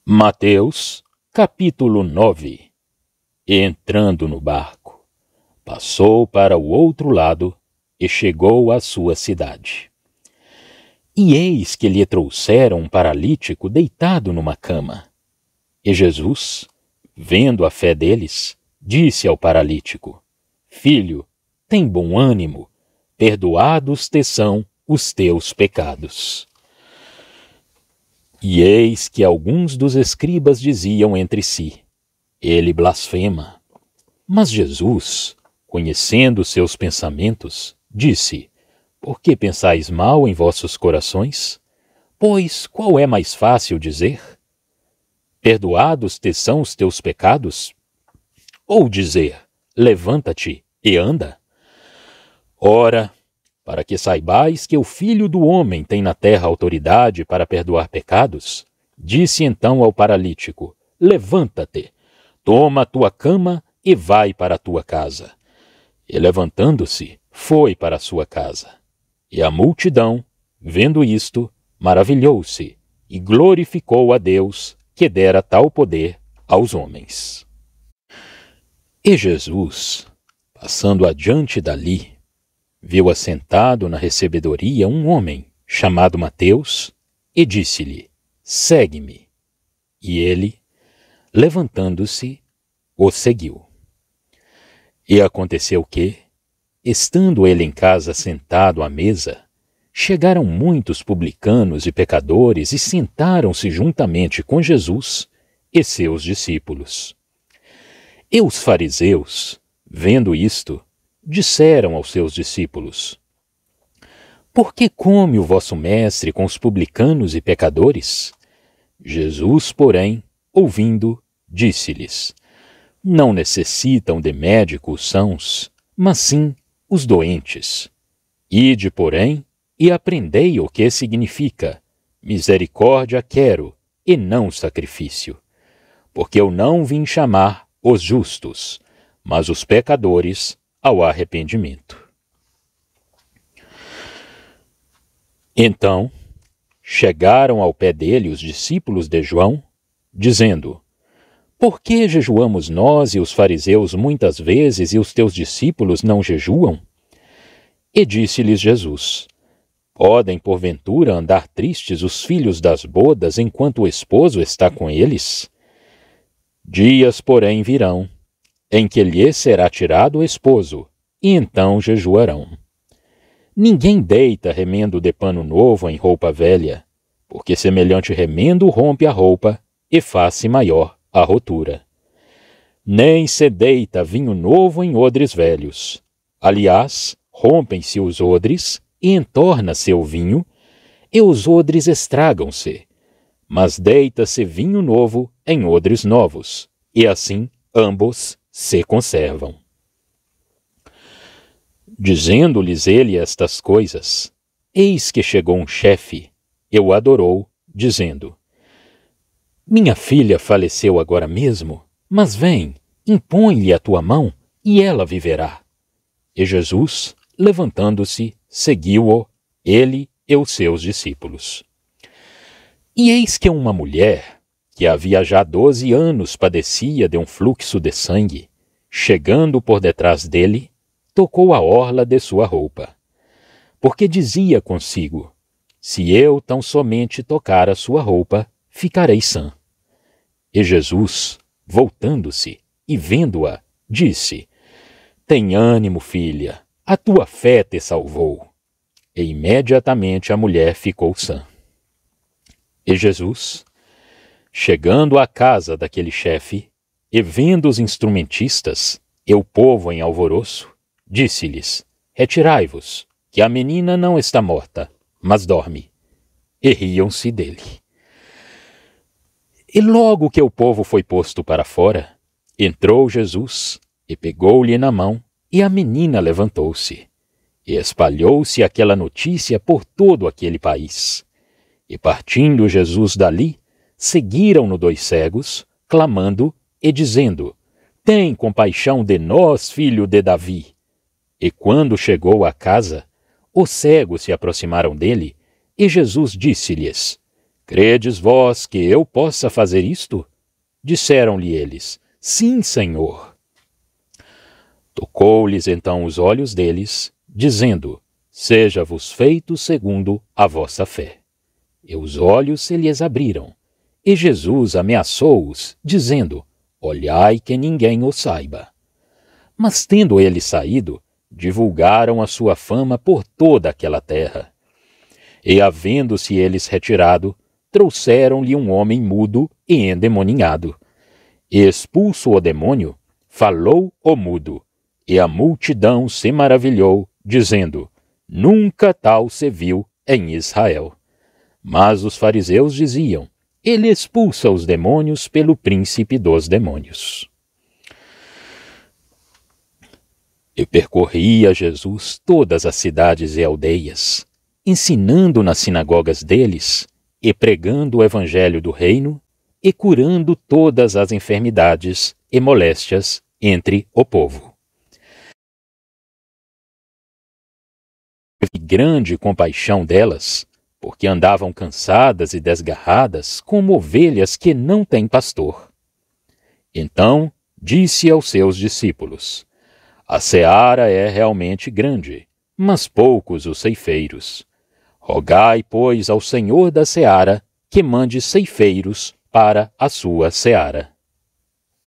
Mateus, capítulo 9. Entrando no barco, passou para o outro lado e chegou à sua cidade. E eis que lhe trouxeram um paralítico deitado numa cama. E Jesus, vendo a fé deles, disse ao paralítico: Filho, tem bom ânimo, perdoados te são os teus pecados. E eis que alguns dos escribas diziam entre si: Ele blasfema. Mas Jesus, conhecendo seus pensamentos, disse: Por que pensais mal em vossos corações? Pois qual é mais fácil dizer? Perdoados te são os teus pecados? Ou dizer: Levanta-te e anda? Ora, para que saibais que o Filho do Homem tem na terra autoridade para perdoar pecados, disse então ao paralítico: Levanta-te, toma a tua cama e vai para a tua casa. E levantando-se, foi para a sua casa. E a multidão, vendo isto, maravilhou-se e glorificou a Deus, que dera tal poder aos homens. E Jesus, passando adiante dali, viu assentado na recebedoria um homem chamado Mateus e disse-lhe: Segue-me. E ele, levantando-se, o seguiu. E aconteceu que, estando ele em casa sentado à mesa, chegaram muitos publicanos e pecadores e sentaram-se juntamente com Jesus e seus discípulos. E os fariseus, vendo isto, disseram aos seus discípulos: Por que come o vosso mestre com os publicanos e pecadores? Jesus, porém, ouvindo, disse-lhes: Não necessitam de médico os sãos, mas sim os doentes. Ide, porém, e aprendei o que significa: misericórdia quero, e não sacrifício. Porque eu não vim chamar os justos, mas os pecadores ao arrependimento. Então, chegaram ao pé dele os discípulos de João, dizendo: Por que jejuamos nós e os fariseus muitas vezes e os teus discípulos não jejuam? E disse-lhes Jesus: Podem, porventura, andar tristes os filhos das bodas enquanto o esposo está com eles? Dias, porém, virão, em que lhes será tirado o esposo, e então jejuarão. Ninguém deita remendo de pano novo em roupa velha, porque semelhante remendo rompe a roupa e faz-se maior a rotura. Nem se deita vinho novo em odres velhos. Aliás, rompem-se os odres e entorna-se o vinho, e os odres estragam-se. Mas deita-se vinho novo em odres novos, e assim ambos se conservam. Dizendo-lhes ele estas coisas, eis que chegou um chefe, e o adorou, dizendo: Minha filha faleceu agora mesmo, mas vem, impõe-lhe a tua mão, e ela viverá. E Jesus, levantando-se, seguiu-o, ele e os seus discípulos. E eis que uma mulher, que havia já 12 anos padecia de um fluxo de sangue, chegando por detrás dele, tocou a orla de sua roupa. Porque dizia consigo: Se eu tão somente tocar a sua roupa, ficarei sã. E Jesus, voltando-se e vendo-a, disse: Tem ânimo, filha, a tua fé te salvou. E imediatamente a mulher ficou sã. E Jesus, chegando à casa daquele chefe, e vendo os instrumentistas e o povo em alvoroço, disse-lhes: Retirai-vos, que a menina não está morta, mas dorme. E riam-se dele. E logo que o povo foi posto para fora, entrou Jesus, e pegou-lhe na mão, e a menina levantou-se. E espalhou-se aquela notícia por todo aquele país. E partindo Jesus dali, seguiram-no 2 cegos, clamando e dizendo: Tem compaixão de nós, filho de Davi. E quando chegou à casa, os cegos se aproximaram dele, e Jesus disse-lhes: Credes vós que eu possa fazer isto? Disseram-lhe eles: Sim, Senhor. Tocou-lhes então os olhos deles, dizendo: Seja-vos feito segundo a vossa fé. E os olhos se lhes abriram. E Jesus ameaçou-os, dizendo: Olhai que ninguém o saiba. Mas tendo eles saído, divulgaram a sua fama por toda aquela terra. E havendo-se eles retirado, trouxeram-lhe um homem mudo e endemoninhado. E expulso o demônio, falou o mudo, e a multidão se maravilhou, dizendo: Nunca tal se viu em Israel. Mas os fariseus diziam: Ele expulsa os demônios pelo príncipe dos demônios. E percorria Jesus todas as cidades e aldeias, ensinando nas sinagogas deles, e pregando o evangelho do reino, e curando todas as enfermidades e moléstias entre o povo. Teve grande compaixão delas, porque andavam cansadas e desgarradas, como ovelhas que não têm pastor. Então disse aos seus discípulos: A seara é realmente grande, mas poucos os ceifeiros. Rogai, pois, ao Senhor da seara que mande ceifeiros para a sua seara.